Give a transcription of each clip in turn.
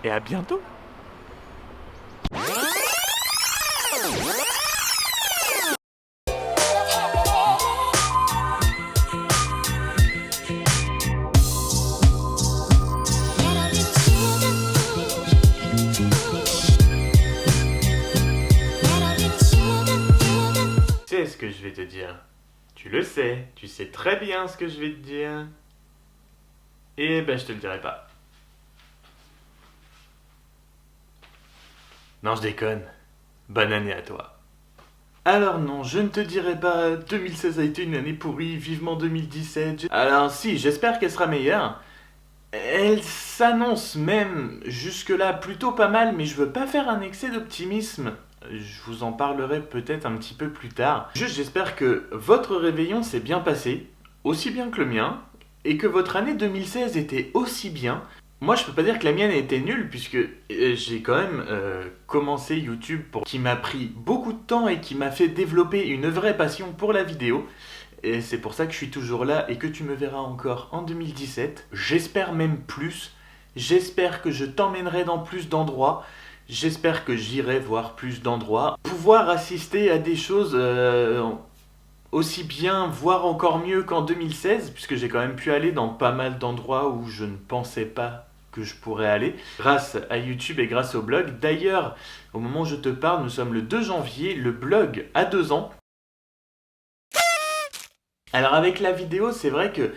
et à bientôt. Tu sais ce que je vais te dire. Tu le sais, tu sais très bien ce que je vais te dire. Et ben je te le dirai pas. Non, je déconne. Bonne année à toi. Alors non, je ne te dirai pas 2016 a été une année pourrie, vivement 2017. Alors si, j'espère qu'elle sera meilleure. Elle s'annonce même jusque-là plutôt pas mal, mais je veux pas faire un excès d'optimisme. Je vous en parlerai peut-être un petit peu plus tard. Juste, j'espère que votre réveillon s'est bien passé, aussi bien que le mien, et que votre année 2016 était aussi bien. Moi, je peux pas dire que la mienne a été nulle, puisque j'ai quand même commencé YouTube qui m'a pris beaucoup de temps et qui m'a fait développer une vraie passion pour la vidéo. Et c'est pour ça que je suis toujours là et que tu me verras encore en 2017. J'espère même plus. J'espère que je t'emmènerai dans plus d'endroits. J'espère que j'irai voir plus d'endroits. Pouvoir assister à des choses aussi bien, voire encore mieux qu'en 2016, puisque j'ai quand même pu aller dans pas mal d'endroits où je ne pensais pas que je pourrais aller, grâce à YouTube et grâce au blog. D'ailleurs, au moment où je te parle, nous sommes le 2 janvier, le blog a 2 ans. Alors avec la vidéo, c'est vrai que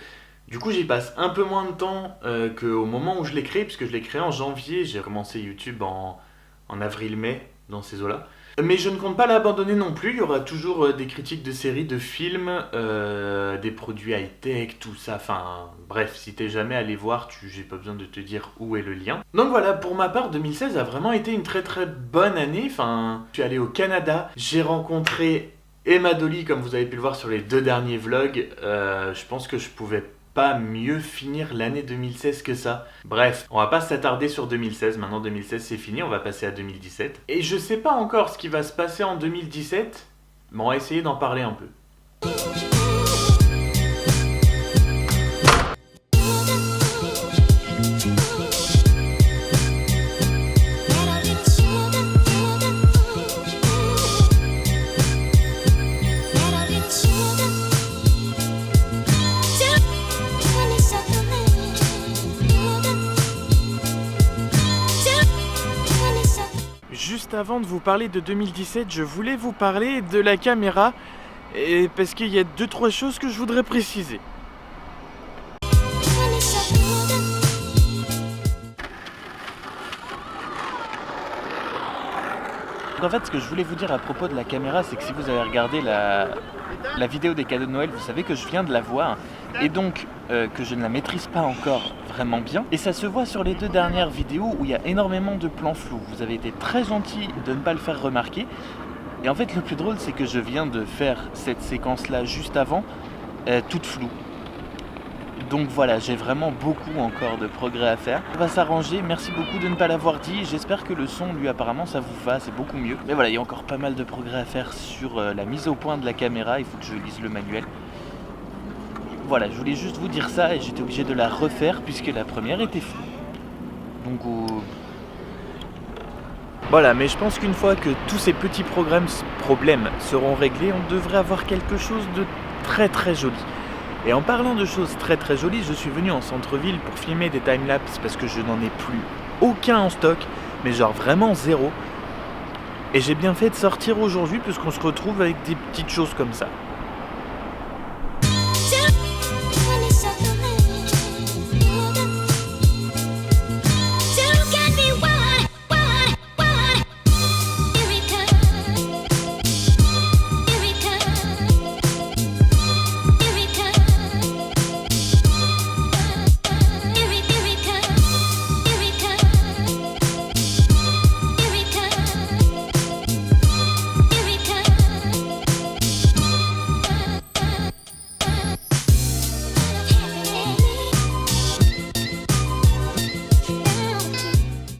du coup j'y passe un peu moins de temps qu'au moment où je l'ai créé, puisque je l'ai créé en janvier, j'ai commencé YouTube en avril-mai, dans ces eaux-là. Mais je ne compte pas l'abandonner non plus, il y aura toujours des critiques de séries, de films, des produits high-tech, tout ça, enfin bref, si t'es jamais allé voir, j'ai pas besoin de te dire où est le lien. Donc voilà, pour ma part, 2016 a vraiment été une très très bonne année, enfin, je suis allé au Canada, j'ai rencontré Emma Dolly, comme vous avez pu le voir sur les 2 derniers vlogs. Je pense que je pouvais pas mieux finir l'année 2016 que ça. Bref, on va pas s'attarder sur 2016. Maintenant 2016 c'est fini, on va passer à 2017. Et je sais pas encore ce qui va se passer en 2017, mais on va essayer d'en parler un peu. Juste avant de vous parler de 2017, je voulais vous parler de la caméra, et parce qu'il y a 2-3 choses que je voudrais préciser. En fait, ce que je voulais vous dire à propos de la caméra, c'est que si vous avez regardé la vidéo des cadeaux de Noël, vous savez que je viens de la voir, et donc que je ne la maîtrise pas encore vraiment bien. Et ça se voit sur les 2 dernières vidéos où il y a énormément de plans flous. Vous avez été très gentil de ne pas le faire remarquer. Et en fait, le plus drôle, c'est que je viens de faire cette séquence-là juste avant, toute floue. Donc voilà, j'ai vraiment beaucoup encore de progrès à faire. On va s'arranger, merci beaucoup de ne pas l'avoir dit. J'espère que le son, lui, apparemment, ça vous va, c'est beaucoup mieux. Mais voilà, il y a encore pas mal de progrès à faire sur la mise au point de la caméra. Il faut que je lise le manuel. Voilà, je voulais juste vous dire ça et j'étais obligé de la refaire puisque la première était floue. Donc voilà, mais je pense qu'une fois que tous ces petits problèmes seront réglés, on devrait avoir quelque chose de très très joli. Et en parlant de choses très très jolies, je suis venu en centre-ville pour filmer des timelapses parce que je n'en ai plus aucun en stock, mais genre vraiment zéro. Et j'ai bien fait de sortir aujourd'hui puisqu'on se retrouve avec des petites choses comme ça.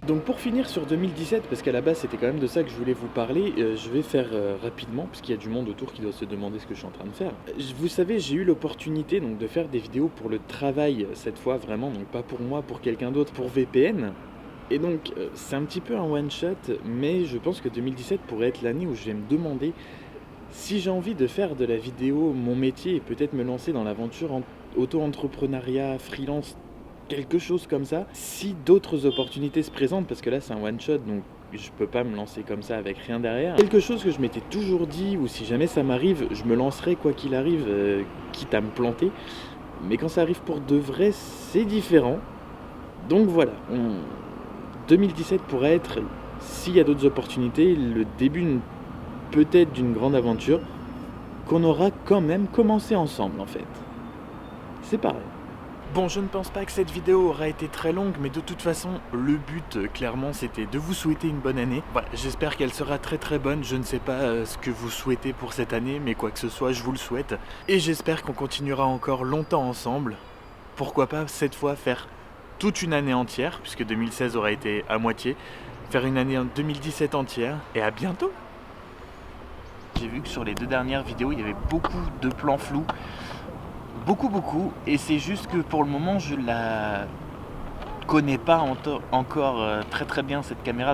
Donc pour finir sur 2017, parce qu'à la base c'était quand même de ça que je voulais vous parler, je vais faire rapidement, puisqu'il y a du monde autour qui doit se demander ce que je suis en train de faire. Vous savez, j'ai eu l'opportunité donc de faire des vidéos pour le travail cette fois vraiment, donc pas pour moi, pour quelqu'un d'autre, pour VPN. Et donc, c'est un petit peu un one-shot, mais je pense que 2017 pourrait être l'année où je vais me demander si j'ai envie de faire de la vidéo mon métier et peut-être me lancer dans l'aventure auto-entrepreneuriat, freelance, quelque chose comme ça. Si d'autres opportunités se présentent, parce que là c'est un one-shot, donc je peux pas me lancer comme ça avec rien derrière. Quelque chose que je m'étais toujours dit, ou si jamais ça m'arrive, je me lancerai quoi qu'il arrive, quitte à me planter. Mais quand ça arrive pour de vrai, c'est différent. Donc voilà, 2017 pourrait être, s'il y a d'autres opportunités, le début peut-être d'une grande aventure qu'on aura quand même commencé ensemble en fait. C'est pareil. Bon, je ne pense pas que cette vidéo aura été très longue, mais de toute façon, le but, clairement, c'était de vous souhaiter une bonne année. Voilà, j'espère qu'elle sera très très bonne. Je ne sais pas ce que vous souhaitez pour cette année, mais quoi que ce soit, je vous le souhaite. Et j'espère qu'on continuera encore longtemps ensemble. Pourquoi pas, cette fois, faire toute une année entière, puisque 2016 aura été à moitié. Faire une année en 2017 entière. Et à bientôt! J'ai vu que sur les 2 dernières vidéos, il y avait beaucoup de plans flous. Beaucoup, et c'est juste que pour le moment je la connais pas encore très bien cette caméra.